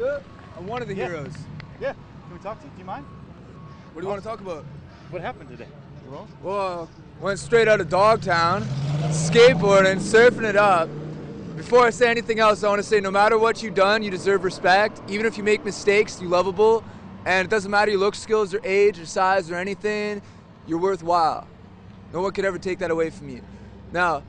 up? I'm one of the heroes. Yeah. Can we talk to you? Do you mind? What do you want to talk about? What happened today? Well, went straight out of Dogtown, skateboarding, surfing it up. Before I say anything else, I want to say no matter what you've done, you deserve respect. Even if you make mistakes, you're lovable. And it doesn't matter your look, skills, or age, or size, or anything, you're worthwhile. No one could ever take that away from you. Now,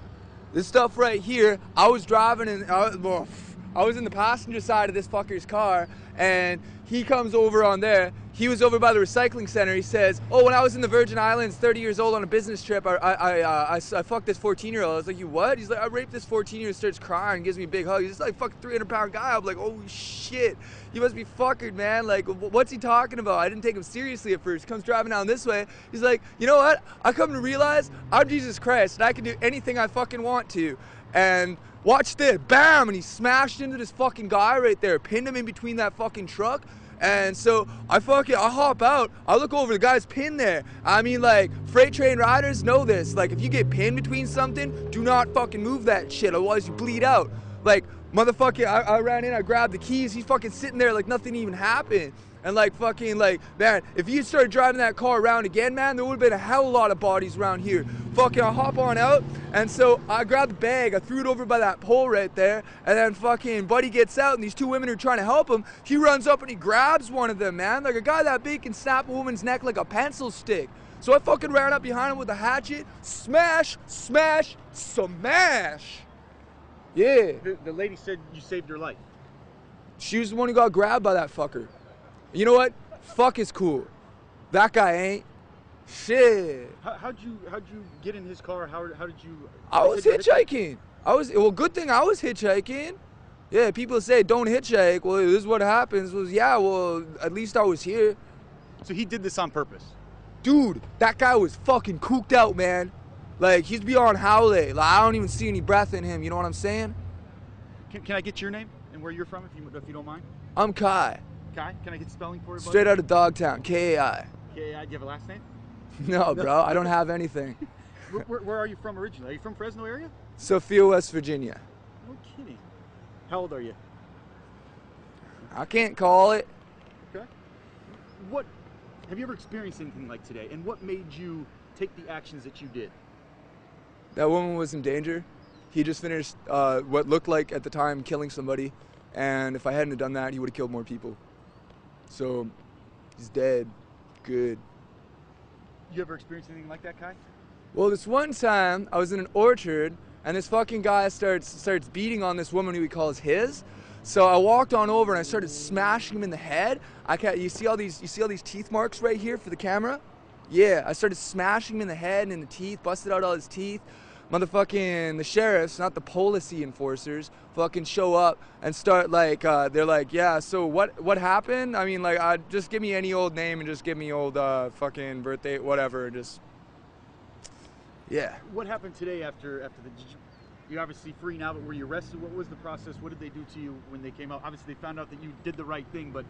this stuff right here, I was driving and I was in the passenger side of this fucker's car, and he comes over on there. He was over by the recycling center. He says, oh, when I was in the Virgin Islands, 30 years old on a business trip, I fucked this 14-year-old. I was like, you what? He's like, I raped this 14-year-old, starts crying, gives me a big hug. He's just like fucking 300-pound guy. I'm like, oh shit, you must be fuckered, man. Like, what's he talking about? I didn't take him seriously at first. He comes driving down this way. He's like, you know what? I come to realize I'm Jesus Christ, and I can do anything I fucking want to. And watch this, bam, and he smashed into this fucking guy right there, pinned him in between that fucking truck. And so I hop out, I look over, the guy's pinned there. I mean, like, freight train riders know this. Like, if you get pinned between something, do not fucking move that shit, otherwise you bleed out. Like, motherfucker, I ran in, I grabbed the keys, he's fucking sitting there like nothing even happened. And like fucking like, man, if you started driving that car around again, man, there would have been a hell of a lot of bodies around here. Fucking I hop on out, and so I grabbed the bag, I threw it over by that pole right there, and then fucking buddy gets out, and these two women are trying to help him. He runs up and he grabs one of them, man. Like a guy that big can snap a woman's neck like a pencil stick. So I fucking ran up behind him with a hatchet, smash, smash, smash. Yeah. The lady said you saved her life. She was the one who got grabbed by that fucker. You know what? Fuck is cool. That guy ain't. Shit. How'd you get in his car? How did you? I was hitchhiking. Well, good thing I was hitchhiking. Yeah, people say don't hitchhike. Well, this is what happens. Was yeah, well, at least I was here. So he did this on purpose. Dude, that guy was fucking cooked out, man. Like, he's beyond howley. Like, I don't even see any breath in him. You know what I'm saying? Can I get your name and where you're from, if you don't mind? I'm Kai. Kai? Can I get spelling for you, buddy? Straight out of Dogtown, K-A-I. K-A-I. Do you have a last name? No, bro, I don't have anything. Where are you from originally? Are you from Fresno area? Sophia, West Virginia. No kidding. How old are you? I can't call it. Okay. What have you ever experienced anything like today? And what made you take the actions that you did? That woman was in danger. He just finished what looked like at the time killing somebody, and if I hadn't have done that, he would have killed more people. So he's dead. Good. You ever experienced anything like that, Kai? Well, this one time I was in an orchard, and this fucking guy starts beating on this woman who he calls his. So I walked on over and I started smashing him in the head. You see all these teeth marks right here for the camera? Yeah, I started smashing him in the head and in the teeth, busted out all his teeth. Motherfucking the sheriffs, not the policy enforcers, fucking show up and start like, they're like, yeah, so what happened? I mean, like, just give me any old name and just give me old fucking birthday, whatever, just, yeah. What happened today after you're obviously free now, but were you arrested? What was the process? What did they do to you when they came out? Obviously, they found out that you did the right thing, but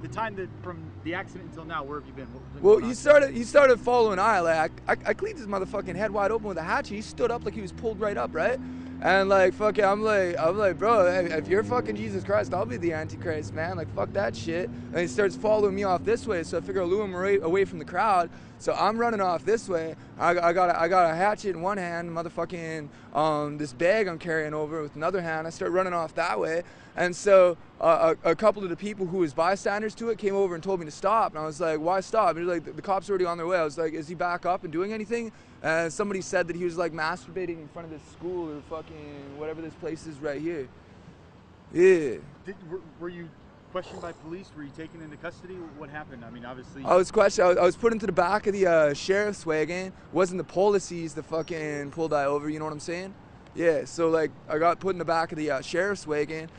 the time that from the accident until now, where have you been? Well, he started following I. Like, I cleaned his motherfucking head wide open with a hatchet. He stood up like he was pulled right up, right? And like, fucking, I'm like, bro, if you're fucking Jesus Christ, I'll be the Antichrist, man. Like, fuck that shit. And he starts following me off this way, so I figure I'll lure him away from the crowd. So I'm running off this way. I got a hatchet in one hand, motherfucking this bag I'm carrying over with another hand. I start running off that way, and so a couple of the people who was bystanders to it came over and told me to stop. And I was like, why stop? And like, the cops are already on their way. I was like, is he back up and doing anything? And somebody said that he was like masturbating in front of this school or fucking whatever this place is right here. Yeah. Were you questioned by police? Were you taken into custody? What happened? I mean, obviously. I was questioned. I was put into the back of the sheriff's wagon. It wasn't the policies that fucking pulled I over. You know what I'm saying? Yeah. So like, I got put in the back of the sheriff's wagon.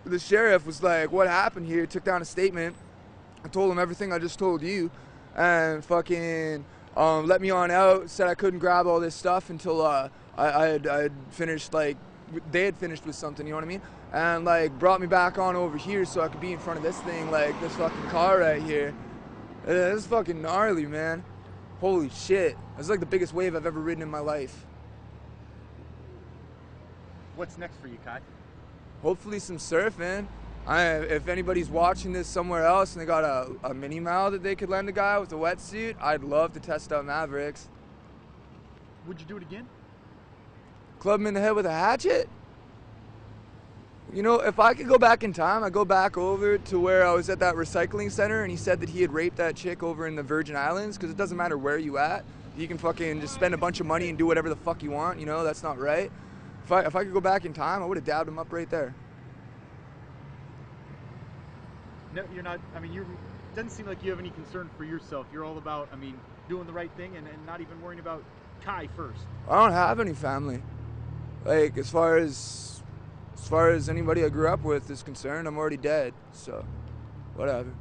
The sheriff was like, "What happened here?" Took down a statement. I told him everything I just told you, and fucking let me on out. Said I couldn't grab all this stuff until I had finished, like they had finished with something. You know what I mean? And like brought me back on over here so I could be in front of this thing, like this fucking car right here. This is fucking gnarly, man. Holy shit. It's like the biggest wave I've ever ridden in my life. What's next for you, Kai? Hopefully some surfing. If anybody's watching this somewhere else and they got a mini Mal that they could lend a guy with a wetsuit, I'd love to test out Mavericks. Would you do it again? Club him in the head with a hatchet? You know, if I could go back in time, I'd go back over to where I was at that recycling center and he said that he had raped that chick over in the Virgin Islands, because it doesn't matter where you at. You can fucking just spend a bunch of money and do whatever the fuck you want, you know? That's not right. If I could go back in time, I would have dabbed him up right there. No, you're not. I mean, it doesn't seem like you have any concern for yourself. You're all about, I mean, doing the right thing and not even worrying about Kai first. I don't have any family. Like, as far as anybody I grew up with is concerned, I'm already dead. So, whatever.